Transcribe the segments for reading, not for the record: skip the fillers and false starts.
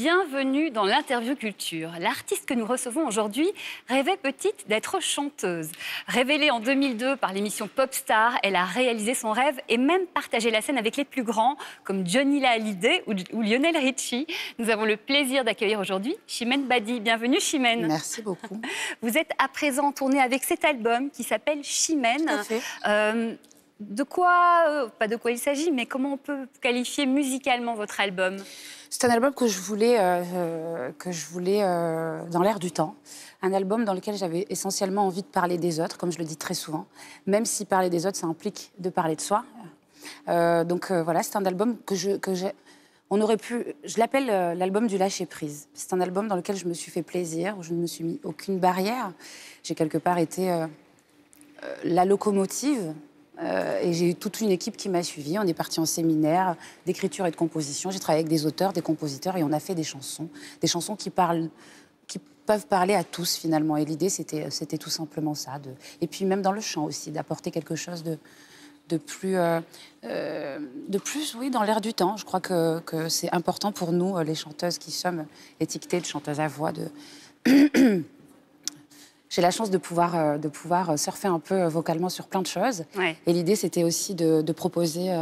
Bienvenue dans l'interview culture. L'artiste que nous recevons aujourd'hui rêvait petite d'être chanteuse. Révélée en 2002 par l'émission Popstar, elle a réalisé son rêve et même partagé la scène avec les plus grands comme Johnny Hallyday ou Lionel Richie. Nous avons le plaisir d'accueillir aujourd'hui Chimène Badi. Bienvenue Chimène. Merci beaucoup. Vous êtes à présent en tournée avec cet album qui s'appelle Chimène. Tout à fait. De quoi, pas de quoi il s'agit, mais comment on peut qualifier musicalement votre album ? C'est un album que je voulais dans l'air du temps. Un album dans lequel j'avais essentiellement envie de parler des autres, comme je le dis très souvent. Même si parler des autres, ça implique de parler de soi. Voilà, c'est un album on aurait pu... Je l'appelle l'album du lâcher-prise. C'est un album dans lequel je me suis fait plaisir, où je ne me suis mis aucune barrière. J'ai quelque part été la locomotive. Et j'ai eu toute une équipe qui m'a suivie. On est parti en séminaire d'écriture et de composition. J'ai travaillé avec des auteurs, des compositeurs et on a fait des chansons qui peuvent parler à tous finalement. Et l'idée, c'était tout simplement ça. Et puis même dans le chant aussi, d'apporter quelque chose de plus, oui, dans l'air du temps. Je crois que c'est important pour nous, les chanteuses qui sommes étiquetées de chanteuses à voix, J'ai la chance de pouvoir surfer un peu vocalement sur plein de choses. Ouais. Et l'idée, c'était aussi de proposer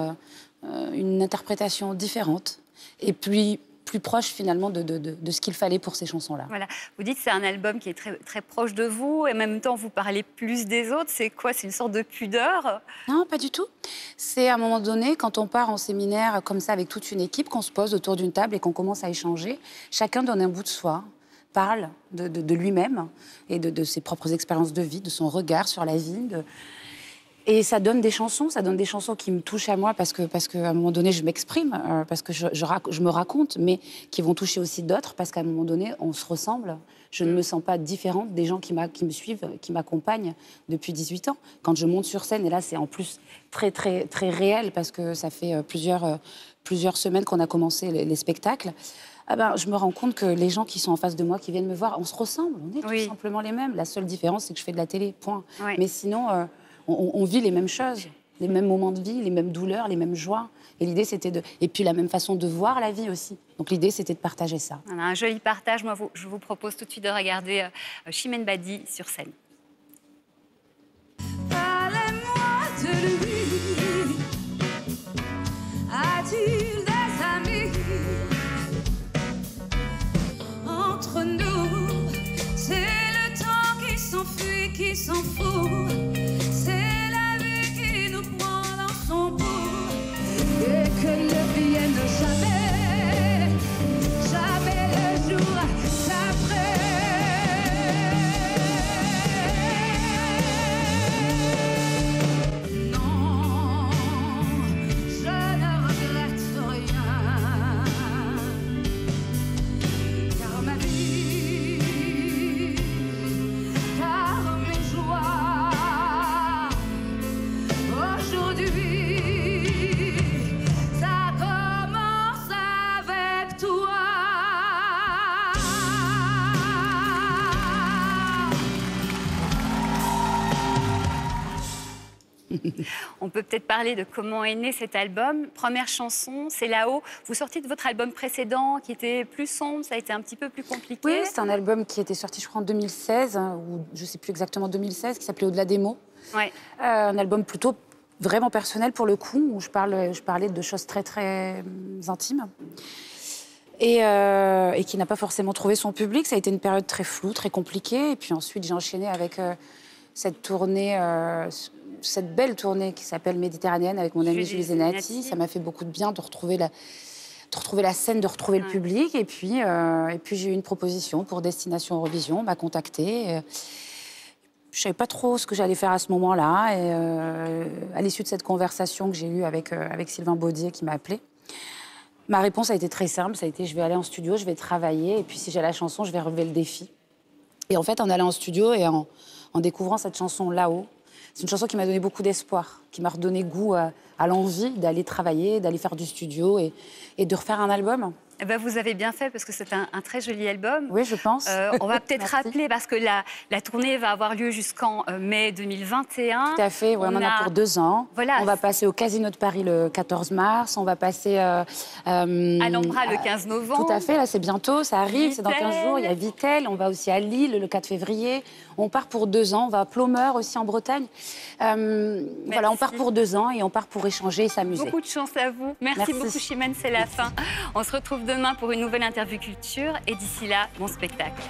une interprétation différente et plus proche, finalement, de ce qu'il fallait pour ces chansons-là. Voilà. Vous dites que c'est un album qui est très, très proche de vous et en même temps, vous parlez plus des autres. C'est quoi? C'est une sorte de pudeur? Non, pas du tout. C'est à un moment donné, quand on part en séminaire comme ça avec toute une équipe, qu'on se pose autour d'une table et qu'on commence à échanger, chacun donne un bout de soi, parle de lui-même et de ses propres expériences de vie, de son regard sur la vie. Et ça donne des chansons qui me touchent à moi parce qu'à un moment donné, je m'exprime, parce que je me raconte, mais qui vont toucher aussi d'autres parce qu'à un moment donné, on se ressemble. Je ne me sens pas différente des gens qui me suivent, qui m'accompagnent depuis 18 ans. Quand je monte sur scène, et là, c'est en plus très, très, très réel parce que ça fait plusieurs semaines qu'on a commencé les spectacles. Je me rends compte que les gens qui sont en face de moi, qui viennent me voir, on se ressemble, on est tout simplement les mêmes. La seule différence, c'est que je fais de la télé, point. Oui. Mais sinon, on vit les mêmes choses, les mêmes moments de vie, les mêmes douleurs, les mêmes joies. Et l'idée, c'était Et puis la même façon de voir la vie aussi. Donc l'idée, c'était de partager ça. On a un joli partage. Moi, je vous propose tout de suite de regarder Chimène Badi sur scène. Parlez-moi de lui. A-t-il des amis? Entre nous, c'est le temps qui s'enfuit, qui s'en fout. C'est la vie qui nous prend dans son bout. Et que ne vienne jamais, jamais le jour d'après. Non, je ne regrette rien. Car ma vie, car mes joies, aujourd'hui, ça commence avec toi. On peut peut-être parler de comment est né cet album. Première chanson, c'est Là-haut. Vous sortez de votre album précédent qui était plus sombre, ça a été un petit peu plus compliqué. Oui, c'est un album qui était sorti, je crois, en 2016, ou je ne sais plus exactement 2016, qui s'appelait Au-delà des mots. Ouais. Un album plutôt vraiment personnel pour le coup, où je parlais de choses très, très intimes. Et qui n'a pas forcément trouvé son public. Ça a été une période très floue, très compliquée. Et puis ensuite, j'ai enchaîné avec cette tournée... cette belle tournée qui s'appelle Méditerranéenne avec mon ami Julie Zenati. Ça m'a fait beaucoup de bien de retrouver la scène, de retrouver le public. Et puis j'ai eu une proposition pour Destination Eurovision. On m'a contactée. Je ne savais pas trop ce que j'allais faire à ce moment-là. Et à l'issue de cette conversation que j'ai eue avec Sylvain Baudier qui m'a appelée, ma réponse a été très simple. Ça a été, je vais aller en studio, je vais travailler. Et puis si j'ai la chanson, je vais relever le défi. Et en fait, en allant en studio et en découvrant cette chanson Là-haut, c'est une chanson qui m'a donné beaucoup d'espoir, qui m'a redonné goût à l'envie d'aller travailler, d'aller faire du studio et de refaire un album. Eh ben, vous avez bien fait parce que c'est un très joli album. Oui, je pense. On va peut-être rappeler parce que la tournée va avoir lieu jusqu'en mai 2021. Tout à fait, ouais, on en a pour 2 ans. Voilà. On va passer au Casino de Paris le 14 mars, on va passer... à l'Ambra le 15 novembre. Tout à fait, là c'est bientôt, ça arrive, c'est dans 15 Vittel. jours. Il y a Vittel, on va aussi à Lille le 4 février. On part pour 2 ans, on va à Plomeur aussi en Bretagne. Voilà, on part pour 2 ans et on part pour échanger et s'amuser. Beaucoup de chance à vous. Merci beaucoup Chimène, c'est la fin. On se retrouve demain pour une nouvelle interview culture et d'ici là, bon spectacle.